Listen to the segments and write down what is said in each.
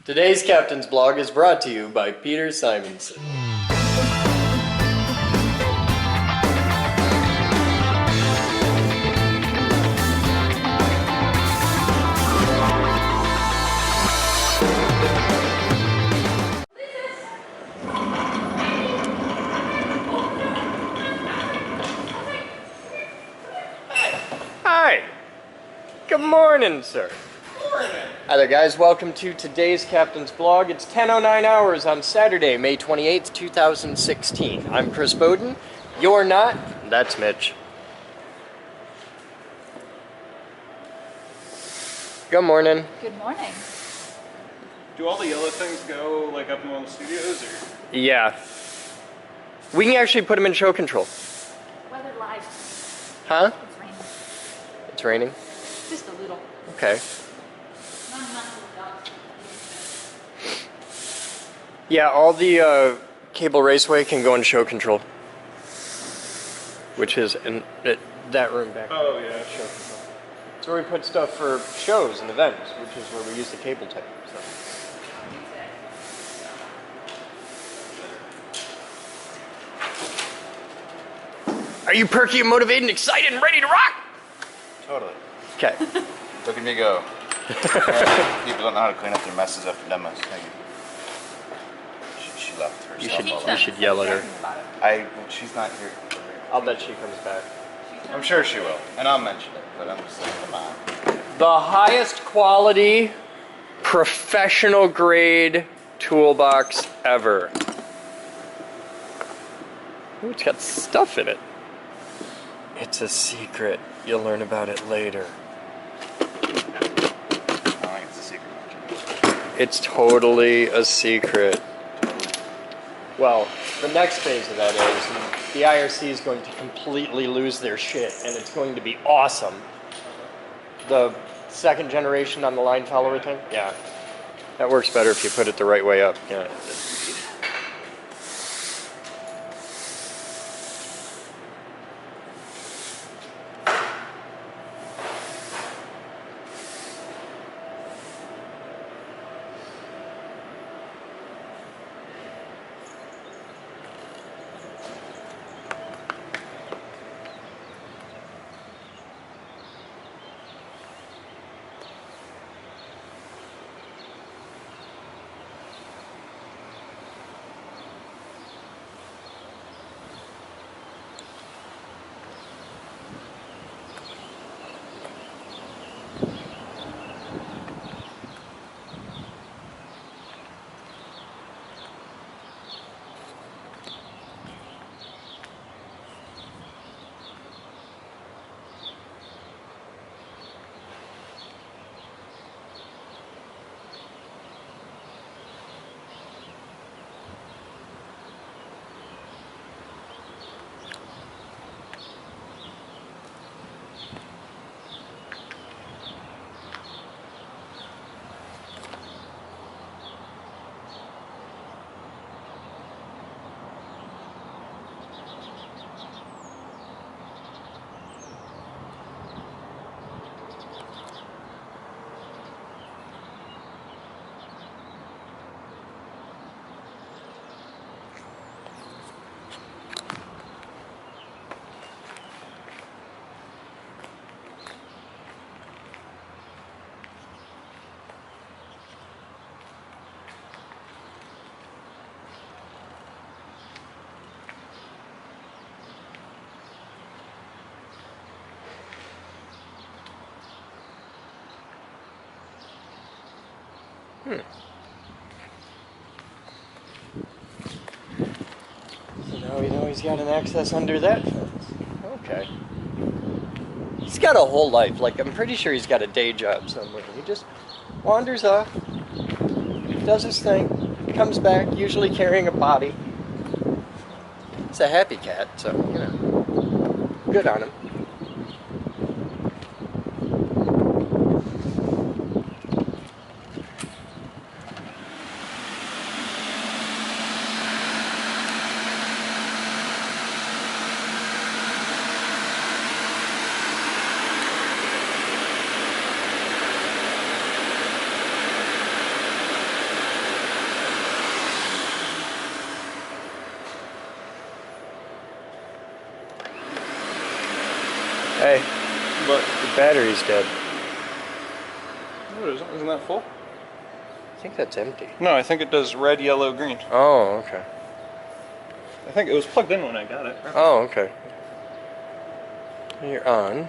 Today's Captain's Blog is brought to you by Peter Simonson. Hi. Good morning, sir. Hi there, guys. Welcome to today's Captain's Blog. It's 10:09 hours on Saturday, May 28th, 2016. I'm Chris Boden. You're not. That's Mitch. Good morning. Good morning. Do all the yellow things go like up in one of the studios, or? Yeah. We can actually put them in show control. Weather live. Huh? It's raining. It's raining? Just a little. Okay. Not enough for the dogs. Yeah, all the cable raceway can go in show control. Which is in that room back there. Oh, yeah. Show control. It's where we put stuff for shows and events, which is where we use the cable tape. So. Are you perky and motivated and excited and ready to rock? Totally. Okay. Look at me go. People don't know how to clean up their messes after demos. Thank you. She left herself. You should yell at her. She's not here. I'll bet she comes back. I'm sure she will, and I'll mention it. But I'm just like, come on. The highest quality, professional grade toolbox ever. Ooh, it's got stuff in it. It's a secret. You'll learn about it later. I don't think it's a secret. It's totally a secret. Well, the next phase of that is the IRC is going to completely lose their shit, and it's going to be awesome. The second generation on the line follower thing? Yeah. That works better if you put it the right way up. Yeah. So now we know he's got an access under that fence. Okay. He's got a whole life. Like, I'm pretty sure he's got a day job somewhere. He just wanders off, does his thing, comes back, usually carrying a body. It's a happy cat, so, you know, good on him. Hey, But the battery's dead. what is it? Isn't that full? I think that's empty. No, I think it does red, yellow, green. Oh, okay. I think it was plugged in when I got it. Oh, okay. You're on.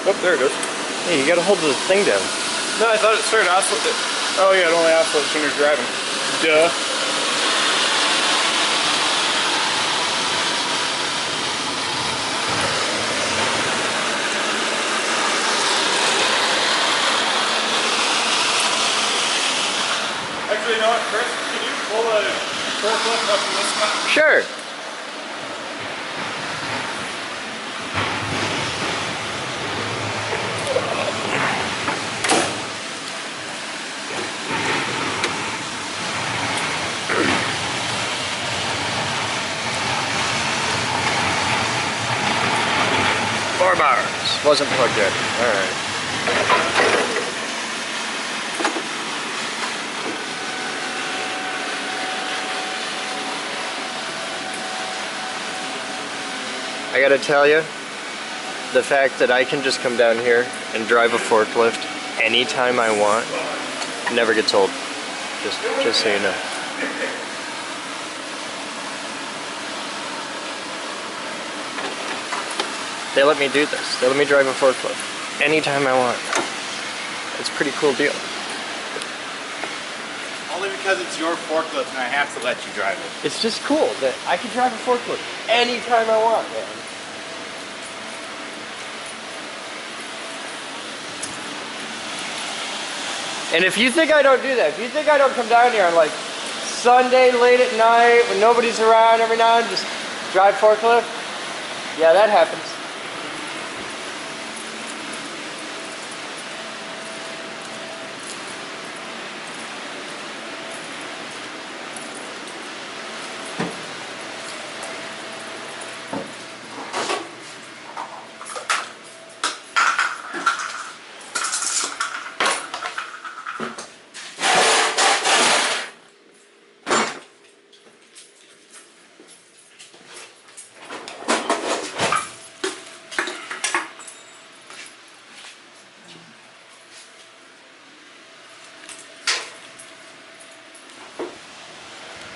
Oh, there it goes. Hey, you gotta hold the thing down. No, I thought it started oscillating. Oh yeah, it only oscillates when you're driving. Duh. Actually, you know what, Chris? Can you pull a forklift up in this spot? Sure. Four bars. Wasn't plugged in. All right. I gotta tell you, the fact that I can just come down here and drive a forklift anytime I want never gets old. Just so you know. They let me do this. They let me drive a forklift anytime I want. It's a pretty cool deal. Only because it's your forklift and I have to let you drive it. It's just cool that I can drive a forklift anytime I want, man. And if you think I don't do that, if you think I don't come down here on like Sunday late at night when nobody's around every now and just drive forklift, yeah, that happens.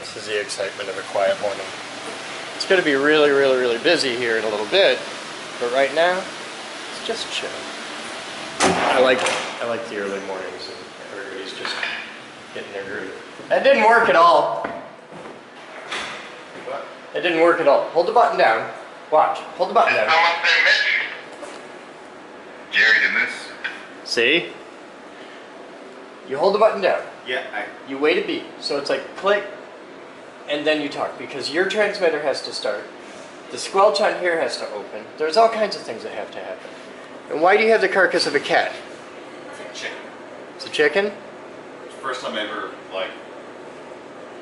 This is the excitement of a quiet morning. It's going to be really, really, really busy here in a little bit, but right now, it's just chill. I like the early mornings and everybody's just getting their groove. That didn't work at all. What? It didn't work at all. Hold the button down. Watch. Hold the button down. Jerry did this? See? You hold the button down. Yeah, You wait a beat. So it's like click, and then you talk. Because your transmitter has to start. The squelch on here has to open. There's all kinds of things that have to happen. And why do you have the carcass of a cat? It's a chicken. It's a chicken? It's the first time I ever, like,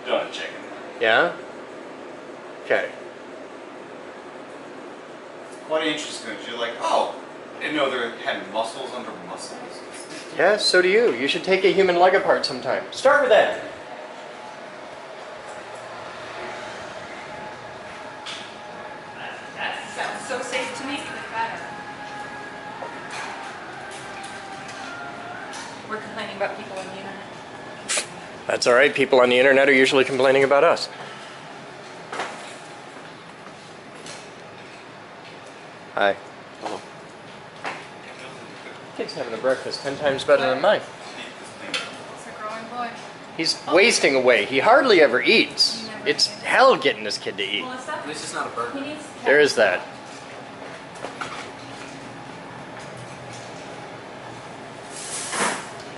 done a chicken. Yeah? Okay. Quite interesting. You're like, oh, I didn't know they had muscles under muscles. Yeah, so do you. You should take a human leg apart sometime. Start with that. That sounds so safe to make it better. We're complaining about people on the internet. That's all right. People on the internet are usually complaining about us. Hi. Hello. Kid's having a breakfast 10 times better than mine. It's a growing boy. He's wasting away. He hardly ever eats. He never It's eats. hell getting this kid to eat. Melissa? At least it's not a burger. He needs There is that.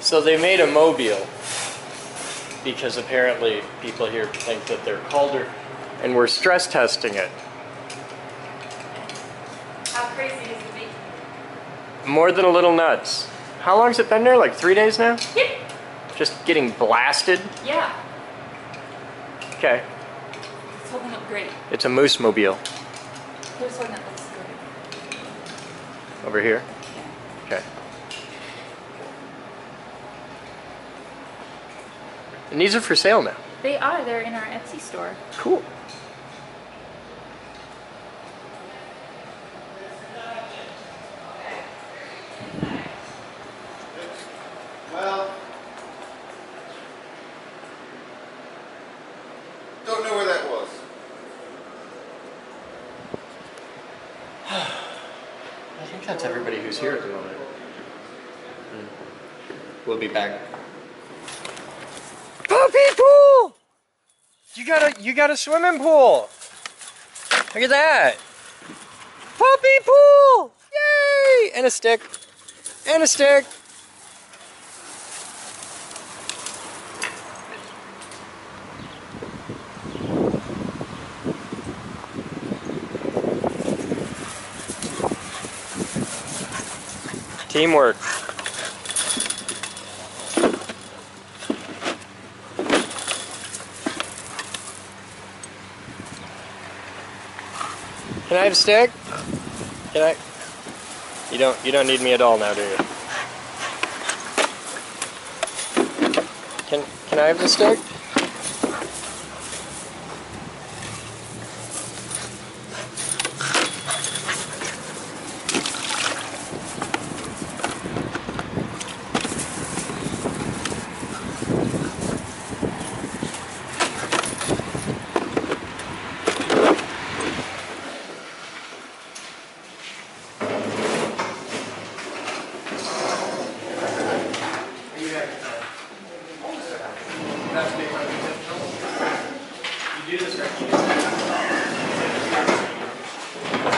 So they made a mobile because apparently people here think that they're colder, and we're stress testing it. How crazy is it making? More than a little nuts. How long's it been there? Like 3 days now? Yep. Just getting blasted? Yeah. Okay. It's holding up great. It's a moose mobile. Here's one that looks good. Over here? Okay. And these are for sale now. They are. They're in our Etsy store. Cool. think that's everybody who's here at the moment. We'll be back. Puppy pool! You got a swimming pool! Look at that! Puppy pool! Yay! And a stick. And a stick. Teamwork. Can I have a stick? Can I? You don't need me at all now, do you? Can I have the stick?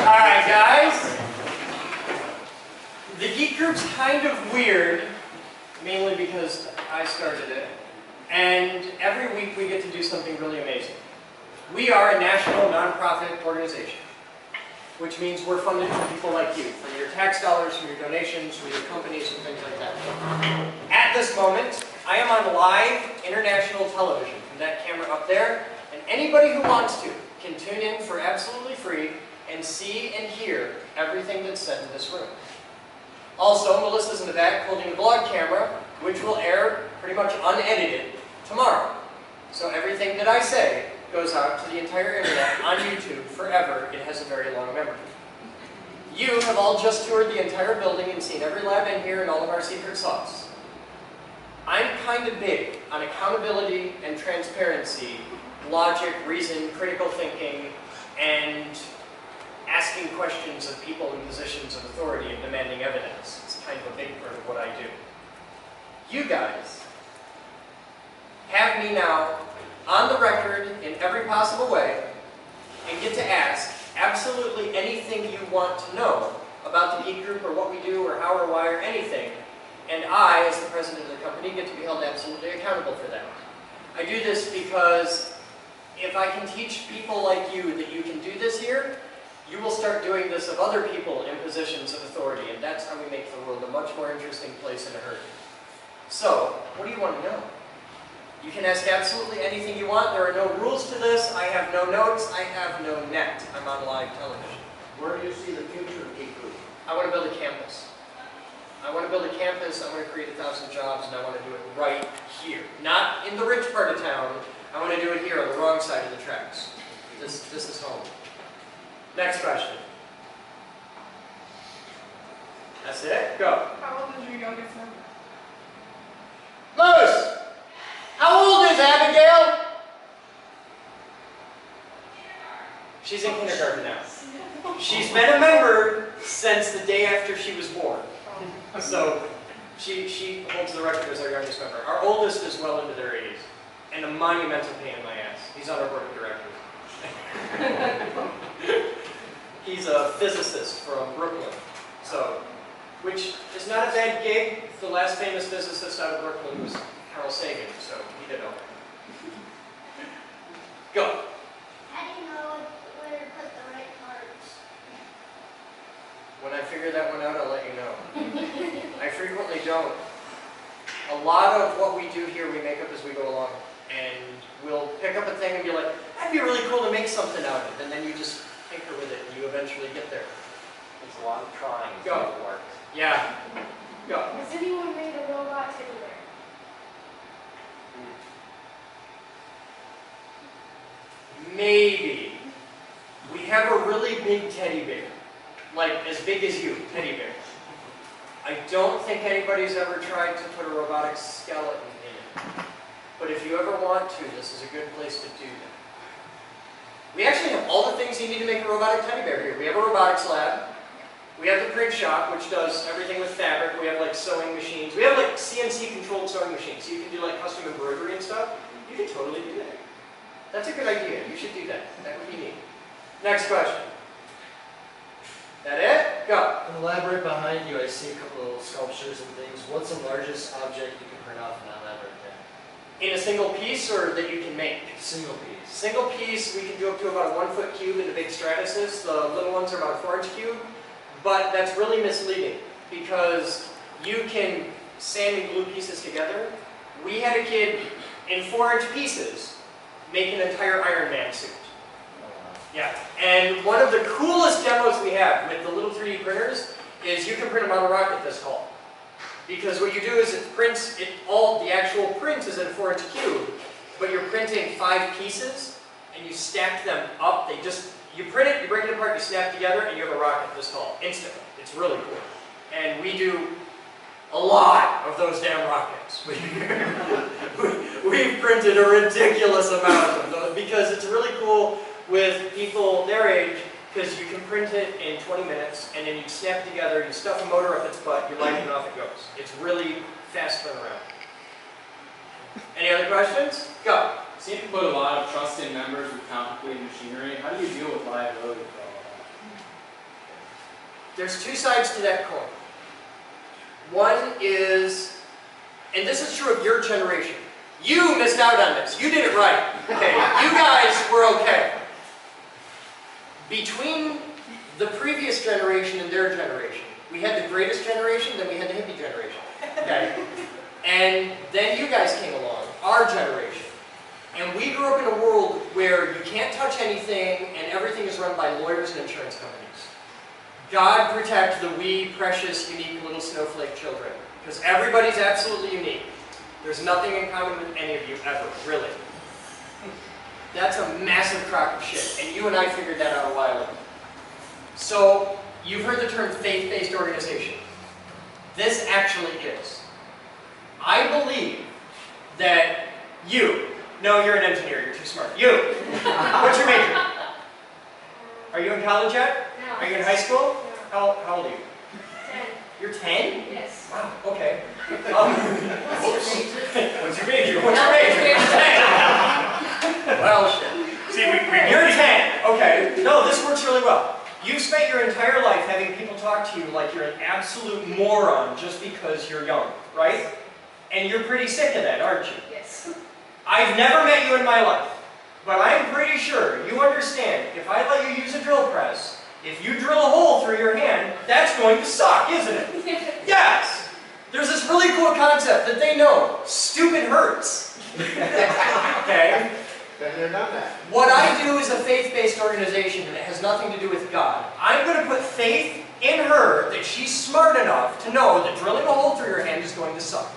Alright guys, the Geek Group's kind of weird, mainly because I started it, and every week we get to do something really amazing. We are a national nonprofit organization, which means we're funded from people like you, from your tax dollars, from your donations, from your companies and things like that. At this moment, I am on live international television from that camera up there, and anybody who wants to can tune in for absolutely free and see and hear everything that's said in this room. Also, Melissa's in the back holding the blog camera, which will air pretty much unedited tomorrow. So everything that I say goes out to the entire internet on YouTube forever. It has a very long memory. You have all just toured the entire building and seen every lab in here and all of our secret sauce. I'm kind of big on accountability and transparency, logic, reason, critical thinking, and asking questions of people in positions of authority and demanding evidence. It's kind of a big part of what I do. You guys have me now on the record in every possible way and get to ask absolutely anything you want to know about the Geek Group or what we do or how or why or anything. And I, as the president of the company, get to be held absolutely accountable for that. I do this because if I can teach people like you that you can do this here, you will start doing this of other people in positions of authority, and that's how we make the world a much more interesting place in a hurry. So, what do you want to know? You can ask absolutely anything you want. There are no rules to this. I have no notes. I have no net. I'm on live television. Where do you see the future of Geek Group? I want to build a campus. I want to build a campus. I want to create 1,000 jobs, and I want to do it right here. Not in the rich part of town. I want to do it here on the wrong side of the tracks. This is home. Next question. That's it? Go. How old is your youngest member? Moose! How old is Abigail? She's in kindergarten now. She's been a member since the day after she was born. So she holds the record as our youngest member. Our oldest is well into their 80s. And a monumental pain in my ass. He's on our board of directors. He's a physicist from Brooklyn. So, which is not a bad gig. The last famous physicist out of Brooklyn was Carl Sagan, so he did all right. Go. How do you know where to put the right parts? When I figure that one out, I'll let you know. I frequently don't. A lot of what we do here, we make up as we go along. And we'll pick up a thing and be like, that'd be really cool to make something out of it. And then you just tinker with it and you eventually get there. It's a lot of trying to Go. make it work. Yeah. Go. Has anyone made a robot teddy bear? Maybe. We have a really big teddy bear. Like, as big as you, teddy bear. I don't think anybody's ever tried to put a robotic skeleton in it. But if you ever want to, this is a good place to do that. We actually have all the things you need to make a robotic teddy bear here. We have a robotics lab. We have the print shop, which does everything with fabric. We have like sewing machines. We have like CNC controlled sewing machines, so you can do like custom embroidery and stuff. You can totally do that. That's a good idea. You should do that. That would be neat. Next question. That it? Go. In the lab right behind you, I see a couple of little sculptures and things. What's the largest object you can print off in that lab right there? In a single piece, or that you can make? Single piece. Single piece, we can do up to about a 1 foot cube in the big Stratuses. The little ones are about a 4-inch cube. But that's really misleading because you can sand and glue pieces together. We had a kid in 4-inch pieces make an entire Iron Man suit. Yeah, and one of the coolest demos we have with the little 3D printers is you can print a model rocket this tall. Because what you do is it prints, the actual print is in a 4-inch cube, but you're printing 5 pieces and you stack them up. You print it, you break it apart, you snap together, and you have a rocket this tall, instantly. It's really cool. And we do a lot of those damn rockets. We've printed a ridiculous amount of those because it's really cool with people their age, because you can print it in 20 minutes, and then you snap it together, you stuff a motor up its butt, you light it, and off it goes. It's really fast turnaround. Any other questions? Go. Seem to put a lot of trust in members with complicated machinery. How do you deal with liability for all that? There's 2 sides to that coin. One is, and this is true of your generation. You missed out on this. You did it right. Okay, you guys were okay. Between the previous generation and their generation, we had the greatest generation, then we had the hippie generation. Okay? And then you guys came along, our generation. And we grew up in a world where you can't touch anything and everything is run by lawyers and insurance companies. God protect the wee, precious, unique little snowflake children. Because everybody's absolutely unique. There's nothing in common with any of you ever, really. That's a massive crock of shit. And you and I figured that out a while ago. So, you've heard the term faith-based organization. This actually is. I believe that you, no, you're an engineer, you're too smart. You, what's your major? Are you in college yet? No. Are you in high school? No. How old are you? 10. You're 10? Yes. Wow, okay. What's your major? What's your major? What's your major? 10. Well, shit. See, You're 10. Okay. No, this works really well. You've spent your entire life having people talk to you like you're an absolute moron just because you're young, right? And you're pretty sick of that, aren't you? Yes. I've never met you in my life, but I'm pretty sure you understand if I let you use a drill press, if you drill a hole through your hand, that's going to suck, isn't it? Yes! There's this really cool concept that they know. Stupid hurts. Okay? Been there, done that. What I do is a faith-based organization and it has nothing to do with God. I'm going to put faith in her that she's smart enough to know that drilling a hole through your hand is going to suck.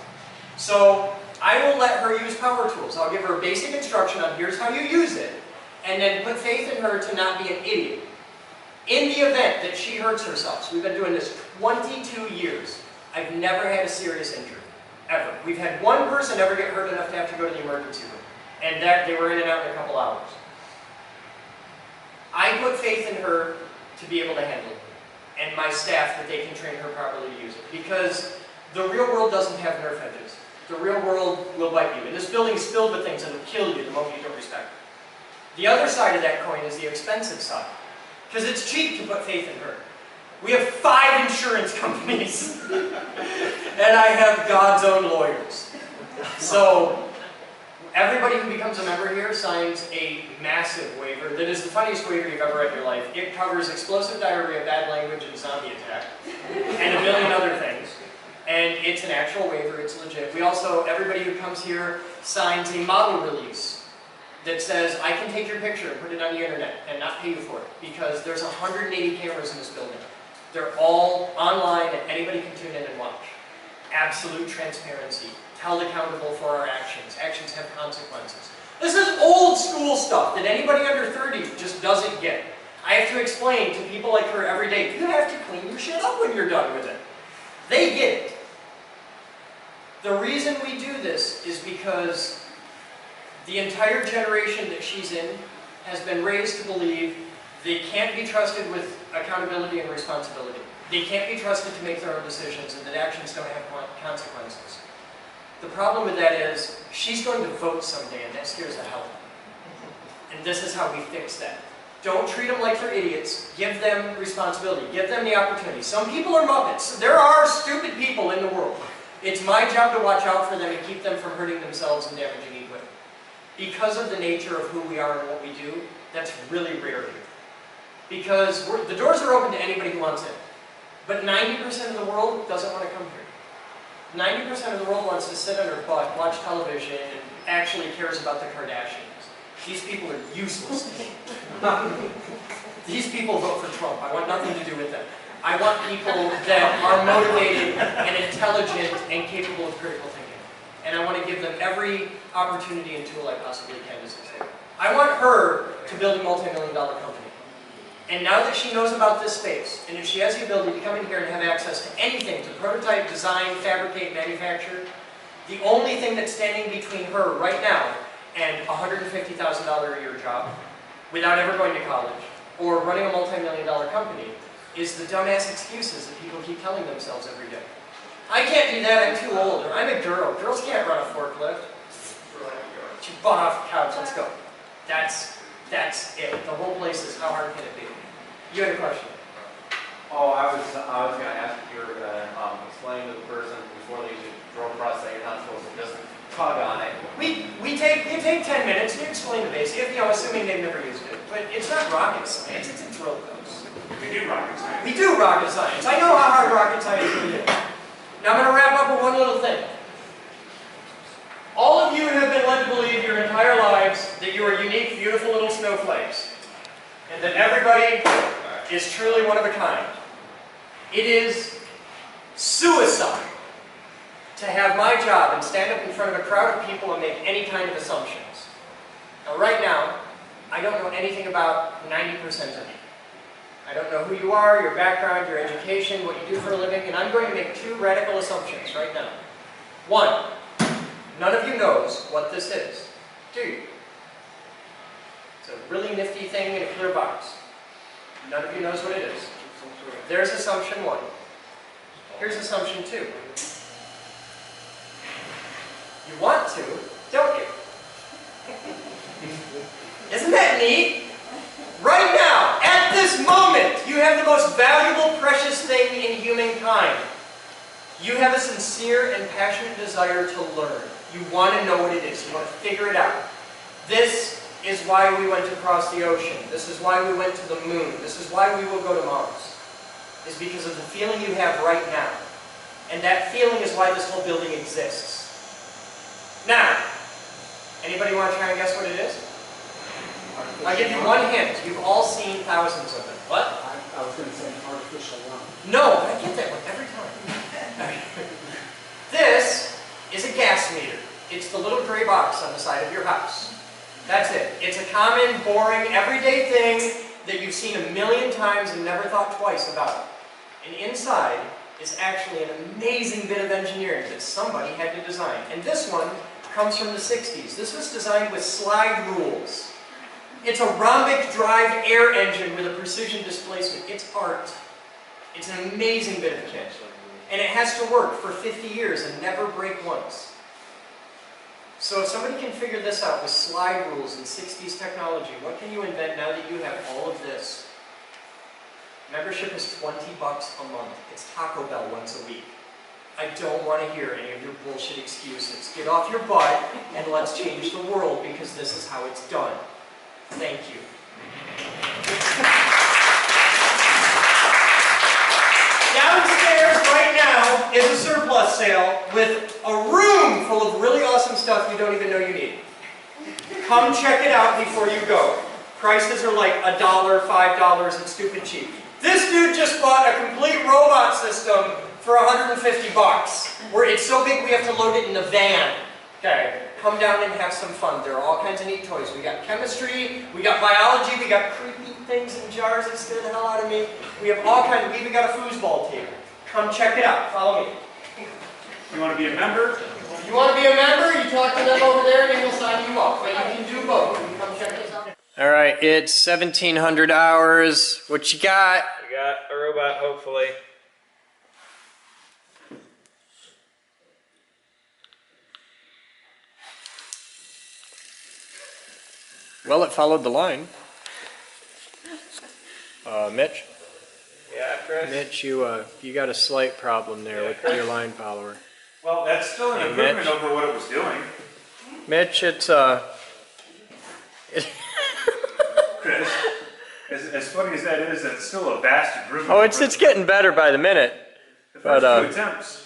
So I will let her use power tools. I'll give her basic instruction on here's how you use it, and then put faith in her to not be an idiot. In the event that she hurts herself, so we've been doing this 22 years, I've never had a serious injury, ever. We've had one person ever get hurt enough to have to go to the emergency room, and they were in and out in a couple hours. I put faith in her to be able to handle it, and my staff that they can train her properly to use it, because the real world doesn't have nerf edges. The real world will bite you. And this building is filled with things that will kill you the moment you don't respect it. The other side of that coin is the expensive side. Because it's cheap to put faith in her. We have 5 insurance companies. And I have God's own lawyers. So, everybody who becomes a member here signs a massive waiver that is the funniest waiver you've ever read in your life. It covers explosive diarrhea, bad language, and zombie attack. And a million other things. And it's an actual waiver, it's legit. We also, everybody who comes here signs a model release that says, I can take your picture and put it on the internet and not pay you for it. Because there's 180 cameras in this building. They're all online and anybody can tune in and watch. Absolute transparency. Held accountable for our actions. Actions have consequences. This is old school stuff that anybody under 30 just doesn't get. I have to explain to people like her every day, you have to clean your shit up when you're done with it. They get it. The reason we do this is because the entire generation that she's in has been raised to believe they can't be trusted with accountability and responsibility. They can't be trusted to make their own decisions, and that actions don't have consequences. The problem with that is, she's going to vote someday, and that scares the hell out of me. And this is how we fix that. Don't treat them like they're idiots. Give them responsibility. Give them the opportunity. Some people are muppets. There are stupid people in the world. It's my job to watch out for them and keep them from hurting themselves and damaging equipment. Because of the nature of who we are and what we do, that's really rare here. Because the doors are open to anybody who wants in. But 90% of the world doesn't want to come here. 90% of the world wants to sit on their butt, watch television, and actually cares about the Kardashians. These people are useless. These people vote for Trump. I want nothing to do with them. I want people that are motivated and intelligent and capable of critical thinking. And I want to give them every opportunity and tool I possibly can to succeed. I want her to build a multi-million-dollar company. And now that she knows about this space, and if she has the ability to come in here and have access to anything, to prototype, design, fabricate, manufacture, the only thing that's standing between her right now and a $150,000 a year job, without ever going to college, or running a multi-million-dollar company, is the dumbass excuses that people keep telling themselves every day. I can't do that, I'm too old, or I'm a girl. Girls can't run a forklift. Get your butt off the couch, let's go. That's it. The whole place is how hard can it be? You had a question. Oh, I was going to ask if you were going to explain to the person before they use a drill press that you're not supposed to just tug on it. We take 10 minutes to explain the basics, assuming they've never used it. But it's not rocket science, it's a drill press. We do rocket science. We do rocket science. I know how hard rocket science really is. Now I'm going to wrap up with one little thing. All of you have been led to believe your entire lives that you are unique, beautiful little snowflakes. And that everybody is truly one of a kind. It is suicide to have my job and stand up in front of a crowd of people and make any kind of assumptions. Now right now, I don't know anything about 90% of you. I don't know who you are, your background, your education, what you do for a living, and I'm going to make two radical assumptions right now. One, none of you knows what this is, do you? It's a really nifty thing in a clear box. None of you knows what it is. There's assumption one. Here's assumption two. You want to, don't you? Isn't that neat? Right now, at this moment, you have the most valuable, precious thing in humankind. You have a sincere and passionate desire to learn. You want to know what it is. You want to figure it out. This is why we went across the ocean. This is why we went to the moon. This is why we will go to Mars. Is because of the feeling you have right now. And that feeling is why this whole building exists. Now, anybody want to try and guess what it is? I'll give you one hint. You've all seen thousands of them. What? I was going to say artificial lung. No, I get that one every time. This is a gas meter. It's the little gray box on the side of your house. That's it. It's a common, boring, everyday thing that you've seen a million times and never thought twice about. And inside is actually an amazing bit of engineering that somebody had to design. And this one comes from the 60s. This was designed with slide rules. It's a rhombic drive air engine with a precision displacement. It's art. It's an amazing bit of kit. And it has to work for 50 years and never break once. So if somebody can figure this out with slide rules and 60s technology, what can you invent now that you have all of this? Membership is $20 a month. It's Taco Bell once a week. I don't want to hear any of your bullshit excuses. Get off your butt and let's change the world because this is how it's done. Thank you. Downstairs right now is a surplus sale with a room full of really awesome stuff you don't even know you need. Come check it out before you go. Prices are like $1, $5, it's stupid cheap. This dude just bought a complete robot system for $150. Where it's so big we have to load it in a van. Okay, come down and have some fun. There are all kinds of neat toys. We got chemistry, we got biology, we got creepy things in jars that scare the hell out of me. We have all kinds, we even got a foosball team. Come check it out, follow me. You want to be a member? If you want to be a member, you talk to them over there and they will sign you up. But you can do both. You can come check this out. Alright, it's 1700 hours. What you got? We got a robot, hopefully. Well, it followed the line. Mitch? Yeah, Chris. Mitch, you got a slight problem there with your line follower. Well, that's still an Hey, improvement Mitch. over what it was doing. Mitch, it's Chris, as funny as that is, that's still a vast improvement. oh, it's getting better by the minute. The but, first 2 attempts.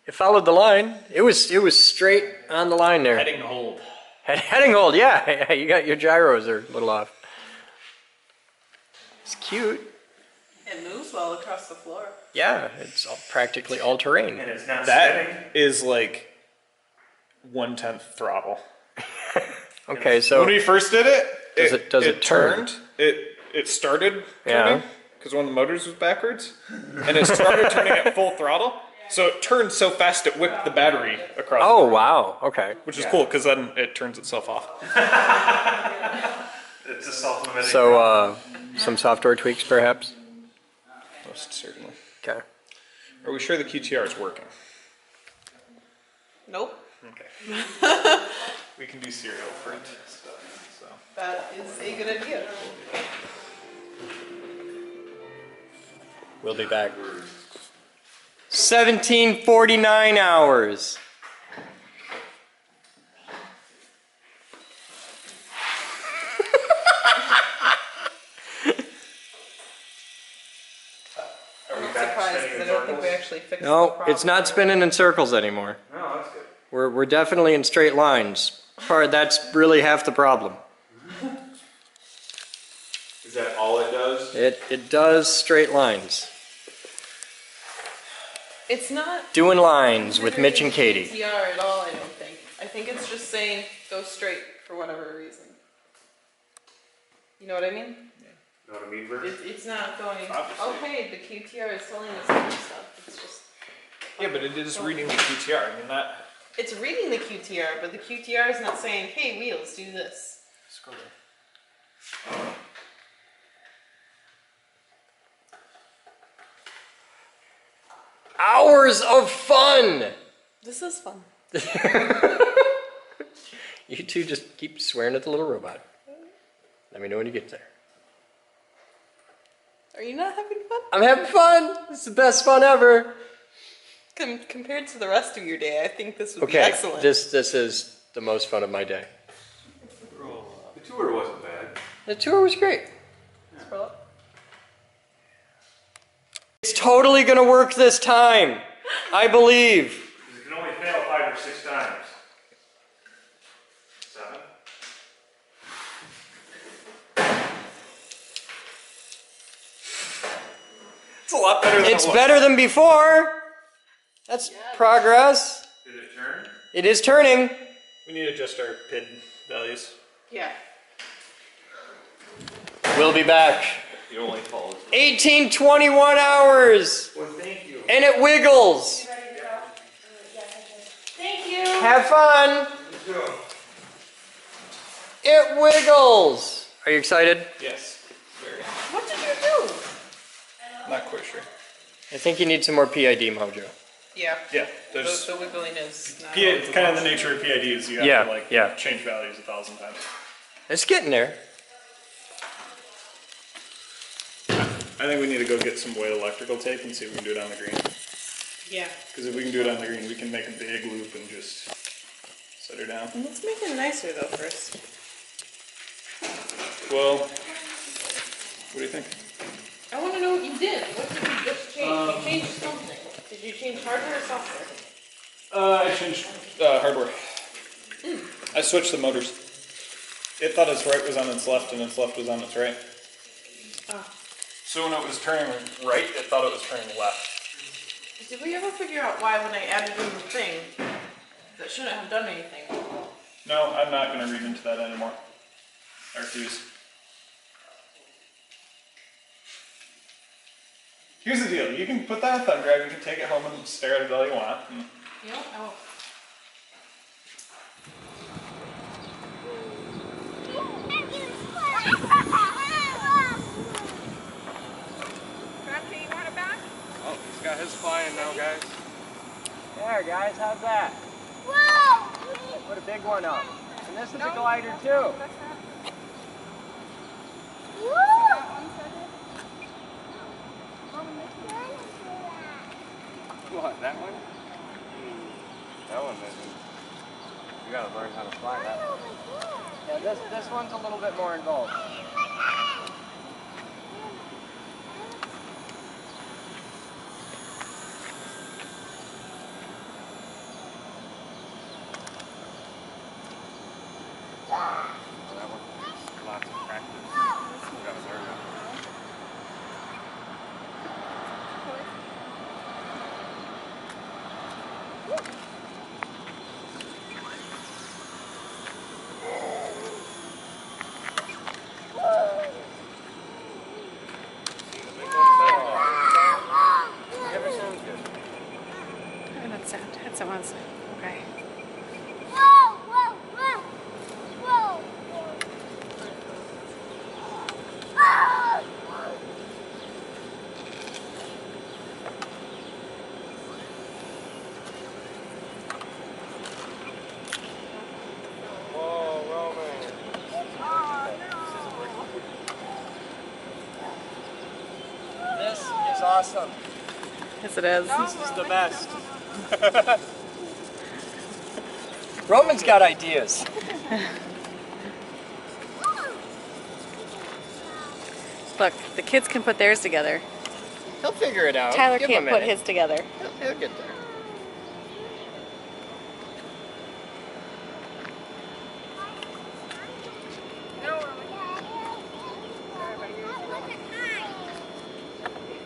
It followed the line. It was straight on the line there. Heading hold. Heading hold, yeah. You got your gyros are a little off. It's cute. It moves well across the floor. Yeah, it's practically all terrain. And it's not That spinning. is like 1/10 throttle. Okay, so When we first did it, does it turn? turned. It started Yeah. turning because one of the motors was backwards, and it started turning at full throttle. So it turned so fast it whipped the battery across. oh wow, okay. Which is cool because then it turns itself off. It's a self-limiting. So some software tweaks perhaps. Most certainly. Okay. Are we sure the QTR is working? Nope. Okay. We can do serial print stuff. So. That is a good idea. We'll be back. 1749 hours. I'm not surprised because I don't think we actually fixed the No, problem. it's not spinning in circles anymore. Oh, that's good. We're definitely in straight lines. That's really half the problem. Is that all it does? It does straight lines. It's not Doing lines with Mitch and Katie. TR at all, I don't think. I think it's just saying go straight for whatever reason. You know what I mean? Know what I mean, Bert? It's not going, Obviously. oh hey, the QTR is telling us to do stuff. It's just, Yeah, but it is reading the QTR. I mean that. it's reading the QTR, but the QTR is not saying, hey wheels, do this. Scroll. Hours of fun! This is fun. You two just keep swearing at the little robot. Let me know when you get there. Are you not having fun? I'm having fun! It's the best fun ever! Compared to the rest of your day, I think this would be Okay, excellent. this is the most fun of my day. The tour wasn't bad. The tour was great. Scroll up. It's totally gonna work this time. I believe. It can only fail 5 or 6 times. 7. It's a lot better than It's it was. better than before. That's progress. Did it turn? It is turning. We need to adjust our PID values. Yeah. We'll be back. It only follows. 1821 hours. Well, thank you. And it wiggles. Thank you. Have fun. It wiggles. Are you excited? Yes. Very. What did you do? Not quite sure. I think you need some more PID mojo. Yeah. Yeah. There's. The wiggling is not. It's kind of the nature of PIDs. You have Yeah, to like yeah. change values 1,000 times. It's getting there. I think we need to go get some weight electrical tape and see if we can do it on the green. Yeah. Because if we can do it on the green, we can make a big loop and just set her down. Let's make it nicer though first. Well, what do you think? I want to know what you did. What did you just change? You changed something. Did you change hardware or software? I changed hardware. I switched the motors. It thought its right was on its left and its left was on its right. Oh. So when it was turning right, it thought it was turning left. Did we ever figure out why when I added in the thing that shouldn't have done anything? No, I'm not going to read into that anymore. I refuse. Here's the deal. You can put that on thumb drive, you can take it home and stare at it all you want. And You know? I won't. oh, he's got his flying now, guys. There, guys, how's that? Whoa! Put a big one up. And this is a glider too. What, that one? That one isn't. You gotta learn how to fly that one. Yeah, this one's a little bit more involved. That one takes lots of practice. You gotta learn it. Never sounds good. That sounds okay. Whoa, whoa, whoa, whoa. Whoa, Roman. This is awesome. Yes, it is. This is the best. Roman's got ideas. Look, the kids can put theirs together. He'll figure it out. Tyler Give him can't a put minute. his together. He'll get there.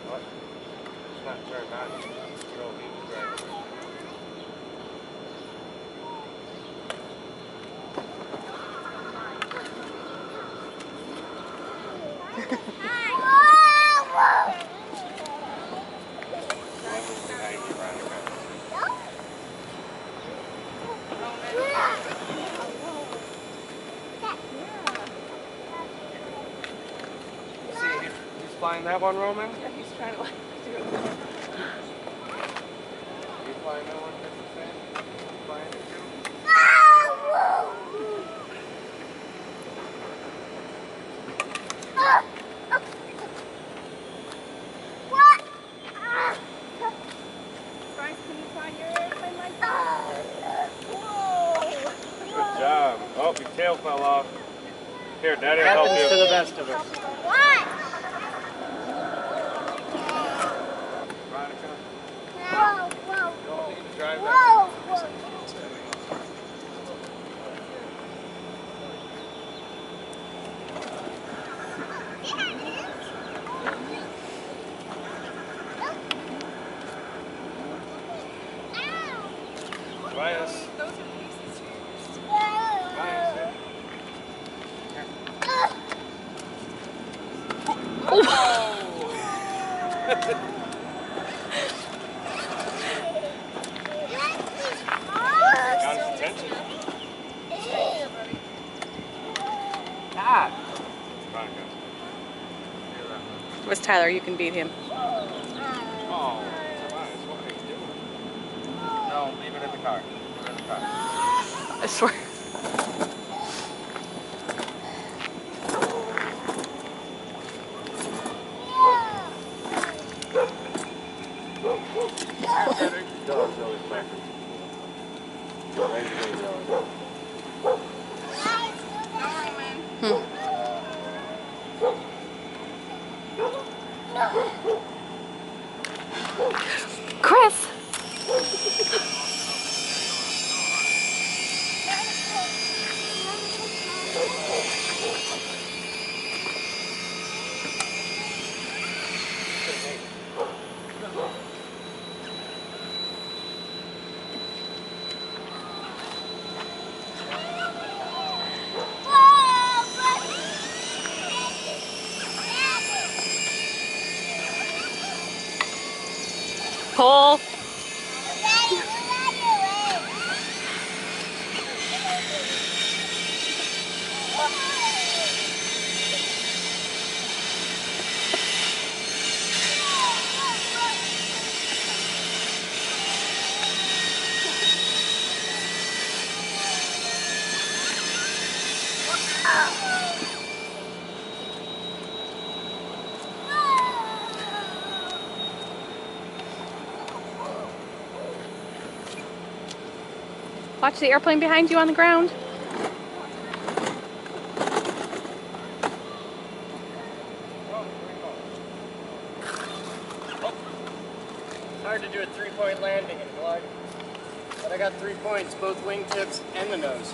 What? It's not turned on. You don't need to drive it. See, he's flying that one, Roman? Yeah, he's trying to do it. You flying that one just the same? You flying it too? Good job. Oh, your tail fell off. Here, Daddy will help Happens to you. the best of us. Veronica, Whoa, whoa, you don't need to drive that. whoa, whoa. Tobias. Tobias, got his attention. God. Veronica. Here, that one. Where's Tyler? You can beat him. Oh, Tobias, what are you doing? No, leave it in the car. Leave it in the car. I swear. Dog's always backwards. Chris! Pull. Watch the airplane behind you on the ground. It's hard to do a three-point landing in gliding. But I got 3 points, both wingtips and the nose.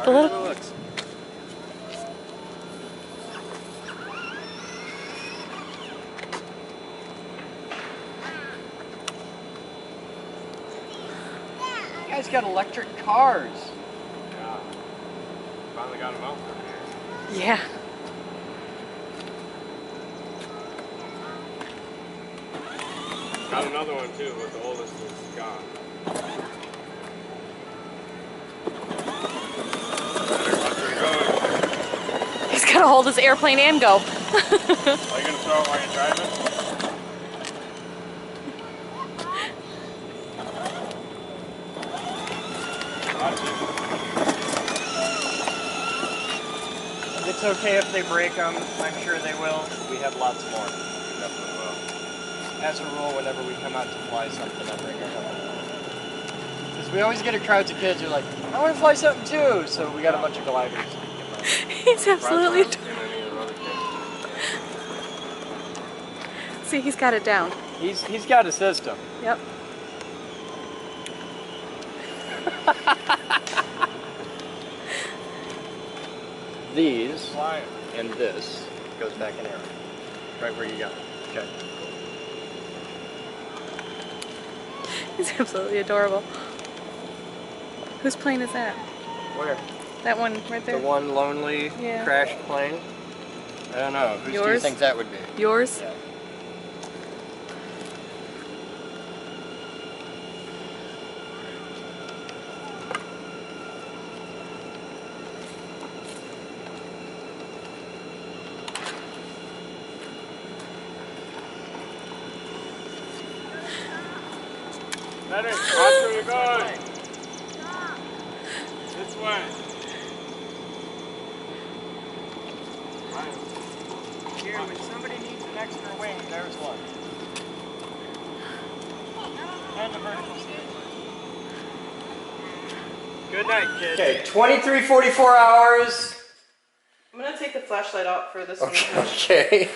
The little- looks. You guys got electric cars. Yeah. Finally got them out from here. Yeah. Got another one too, but the oldest is gone. Better watch where you're going. He's gotta hold his airplane and go. Are you gonna throw it while you're driving? It's okay if they break them. I'm sure they will. We have lots more. Definitely will. As a rule, whenever we come out to fly something, I bring a couple more. Because we always get a crowds of kids who are like, I want to fly something too. So we got a bunch of gliders. He's absolutely. See, he's got it down. He's got a system. Yep. These and this goes back in arrow. Right where you got it. Okay. He's absolutely adorable. Whose plane is that? Where? That one right there. The one lonely Yeah. crashed plane? I don't know. Whose do you Yours? think that would be? Yours? Yeah. Better watch where you're going. This way. Here, when somebody needs an extra wing, there's one. And a vertical stand. Good night, kids. Okay, 23:44 hours. I'm gonna take the flashlight out for this one. Okay.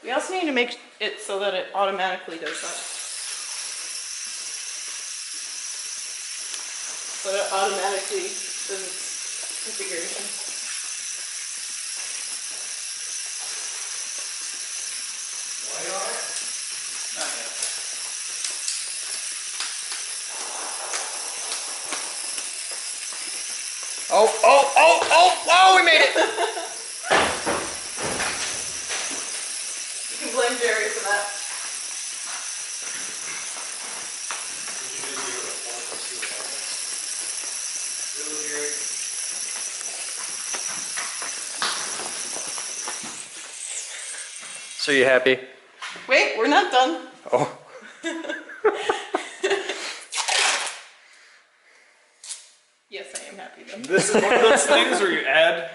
We also need to make it so that it automatically does that. So it automatically does its configuration. Oh, we made it! You can blame Jerry for that. So you happy? Wait, we're not done. Oh. Yes, I am happy then. This is one of those things where you add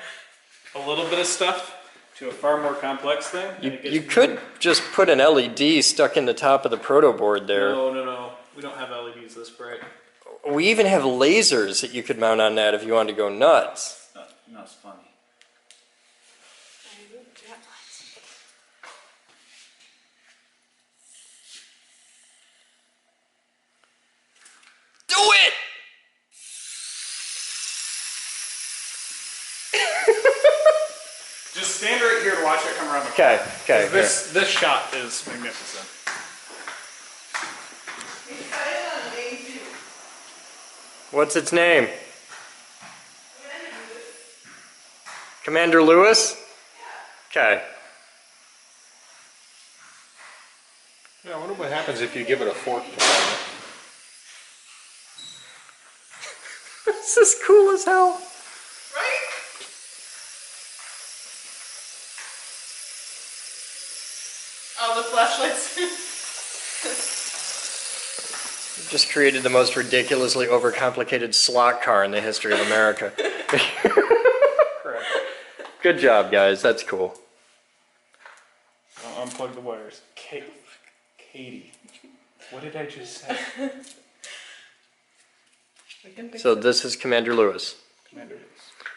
a little bit of stuff to a far more complex thing. and it gets You could just put an LED stuck in the top of the proto board there. No. We don't have LEDs this bright. We even have lasers that you could mount on that if you wanted to go nuts. No, it's funny. Do it! Just stand right here to watch it come around the Okay, okay. This shot is magnificent. What's its name? Commander Lewis? Okay. Yeah, I wonder what happens if you give it a fork to follow. This is cool as hell. Right? Oh, the flashlights. Just created the most ridiculously overcomplicated slot car in the history of America. Correct. Good job, guys. That's cool. I'll unplug the wires. Katie. What did I just say? We can fix So it. this is Commander Lewis. Commander.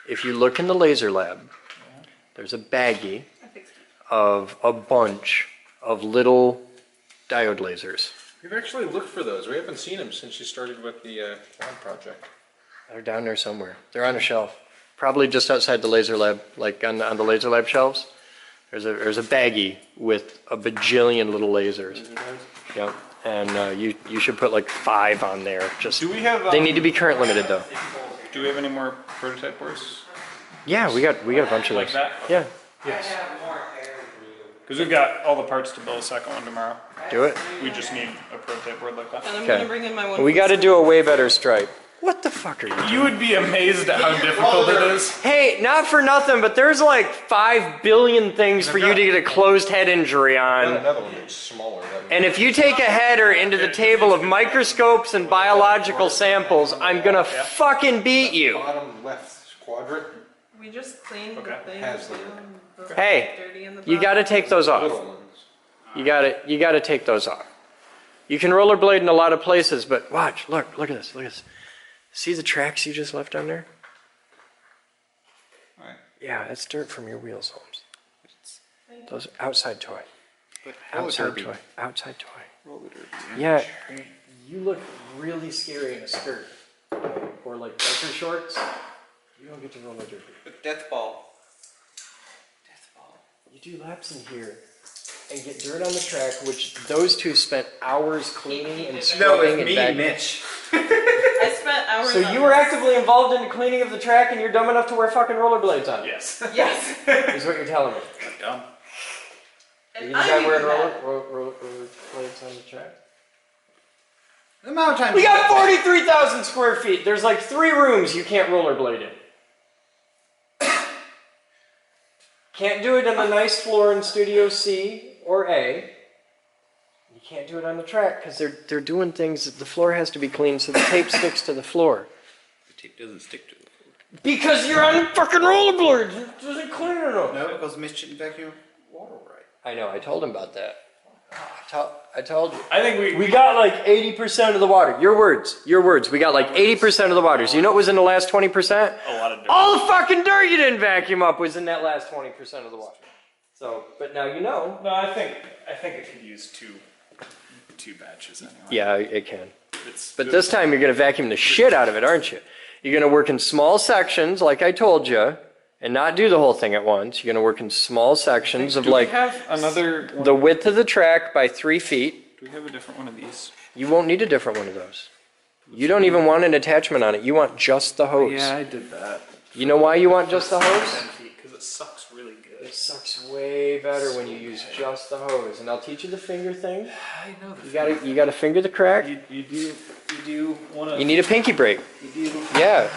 If you look in the laser lab, there's a baggie I fixed it. of a bunch of little diode lasers. We've actually looked for those. We haven't seen them since you started with the lab project. They're down there somewhere. They're on a shelf. Probably just outside the laser lab, like on the laser lab shelves. There's a baggie with a bajillion little lasers. Yep. And you should put like 5 on there. Just Do we have? they need to be current limited though. Do we have any more prototype boards? Yeah, we got a bunch of Like those. that? Yeah, Yes. Because we've got all the parts to build a second one tomorrow. do it. We just need a prototype board like that. And I'm Okay. gonna bring in my one. We from got to school. do a way better stripe. What the fuck are you doing? You would be amazed at how difficult it is. Hey, not for nothing, but there's like 5 billion things for you to get a closed head injury on. Another one that's smaller. And if you take a header into the table of microscopes and biological samples, I'm gonna fucking beat you. Bottom left quadrant. We just cleaned Okay. the thing. Has them. Hey, Dirty in the you got to bottom. take those off. Little ones. You got to take those off. You can rollerblade in a lot of places, but watch, look at this, look at this. See the tracks you just left on there? Right. Yeah, that's dirt from your wheels, Holmes. Those outside toy. But Outside toy. Outside toy. Roller derby. Yeah, you look really scary in a skirt. Or like biker shorts. You don't get to roller derby. But death ball. You do laps in here and get dirt on the track, which those two spent hours cleaning and scrubbing and vacuuming. Mitch. I spent hours. So on you were this. actively involved in the cleaning of the track and you're dumb enough to wear fucking rollerblades on? Yes. Yes. Is what you're telling me. Dumb. Are you And the I guy even wearing that. rollerblades on the track? The amount of time We got 43,000 square feet. There's like 3 rooms you can't rollerblade in. Can't do it on a nice floor in Studio C or A. You can't do it on the track because they're doing things. The floor has to be clean so the tape sticks to the floor. The tape doesn't stick to the floor. Because you're on fucking rollerblades. It doesn't clean enough. No, because Mitch didn't vacuum water right. I know. I told him about that. I told you. I think We got like 80% of the water. Your words. Your words. We got like 80% of the water. So you know what was in the last 20%? a lot of dirt. All the fucking dirt you didn't vacuum up was in that last 20% of the water. So, but now you know. No, I think it could use two batches anyway. Yeah, it can. It's But this time you're going to vacuum the shit out of it, aren't you? You're going to work in small sections, like I told you, and not do the whole thing at once. You're going to work in small sections of Do like we have another one? the width of the track by 3 feet. Do we have a different one of these? You won't need a different one of those. You don't even want an attachment on it. You want just the hose. Yeah, I did that. You know why you want just the hose? 10 feet, because it sucks really good. It sucks way better when you use just the hose. And I'll teach you the finger thing. I know the You gotta finger the crack. You do one of You need a pinky break. you do Yeah,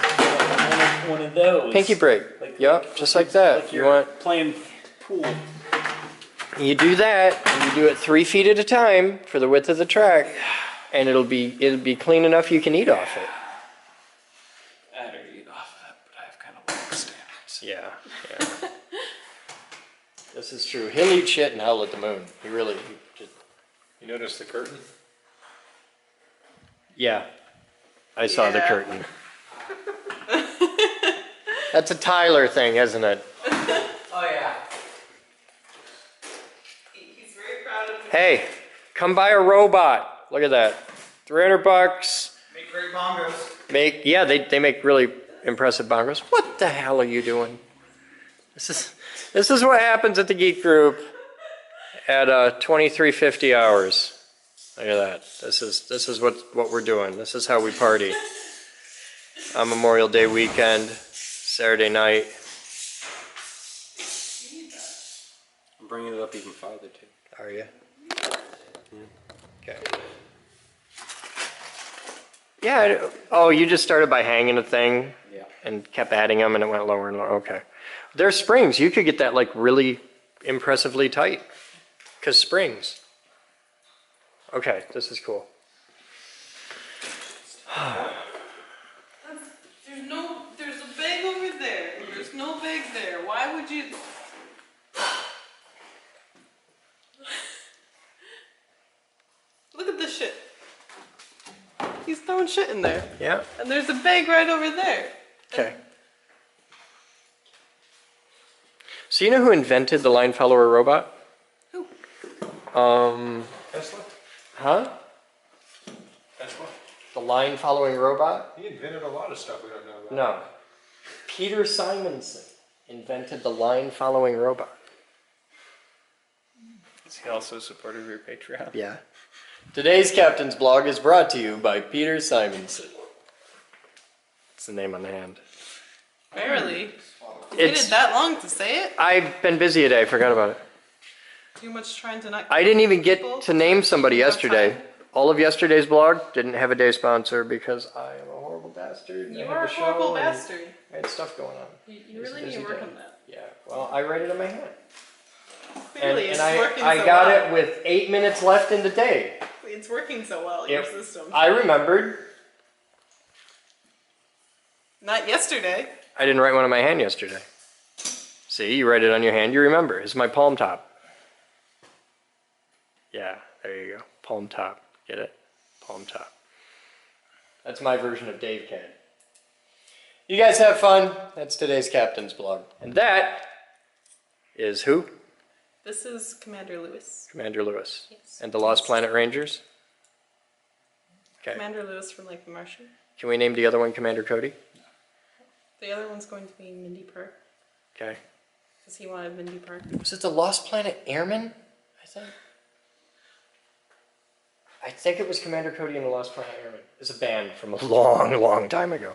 one of those. pinky break. Yep, just like that. Like You you're want. playing pool. You do that, and you do it 3 feet at a time for the width of the track, and it'll be clean enough you can eat off it. I don't eat off of it, but I have kind of low standards. Yeah. This is true. He'll eat shit and howl at the moon. He really. You notice the curtain? Yeah, I saw the Yeah. curtain. That's a Tyler thing, isn't it? Oh, yeah. He's very proud of me. Hey, come buy a robot. Look at that. $300. Make great bongos. Yeah, they make really impressive bongos. What the hell are you doing? This is what happens at the Geek Group at 2350 hours. Look at that. This is what we're doing. This is how we party on Memorial Day weekend, Saturday night. I'm bringing it up even farther too. Are you? Okay. Yeah. Oh, you just started by hanging a thing and kept adding them, and it went lower and lower. Okay. There's springs. You could get that like really impressively tight, because springs. Okay, this is cool. There's a bag over there. There's no bag there. Why would you? Look at this shit. He's throwing shit in there. Yeah. And there's a bag right over there. Okay. So you know who invented the line follower robot? Who? Tesla? Huh? Tesla? The line following robot? He invented a lot of stuff we don't know about. No. Peter Simonson invented the line following robot. Is he also a supporter of your Patreon? Yeah. Today's Captain's Blog is brought to you by Peter Simonson. It's the name on the hand. Barely. Waited that long to say it? I've been busy today, I forgot about it. Too much trying to not. I didn't even get to name somebody yesterday. All of yesterday's blog didn't have a day sponsor because I am a horrible bastard. You are a horrible bastard. I had stuff going on. You really need to work on that. Yeah, well, I write it on my hand. Clearly, and it's I working so got well. it with 8 minutes left in the day. It's working so well, your system. I remembered. Not yesterday. I didn't write one on my hand yesterday. See, you write it on your hand, you remember. It's my palm top. Yeah, there you go. Palm top. Get it? Palm top. That's my version of Dave Can. You guys have fun. That's today's Captain's Blog. And that is who? This is Commander Lewis. Commander Lewis. Yes. And the Lost Planet Rangers? Okay. Commander Lewis from like The Martian. Can we name the other one Commander Cody? The other one's going to be Mindy Park. Okay. Because he wanted Mindy Park. Was it the Lost Planet Airmen? I think it was Commander Cody and the Lost Planet Airmen. It's a band from a long, long time ago.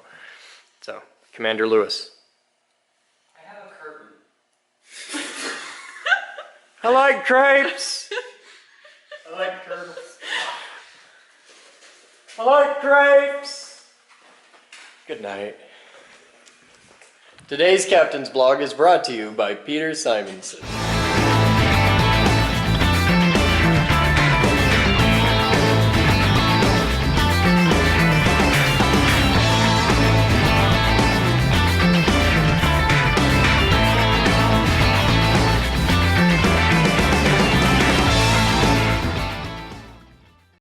So, Commander Lewis. I have a curtain. I like crepes. I like turtles. I like crepes. Good night. Today's Captain's Blog is brought to you by Peter Simonson.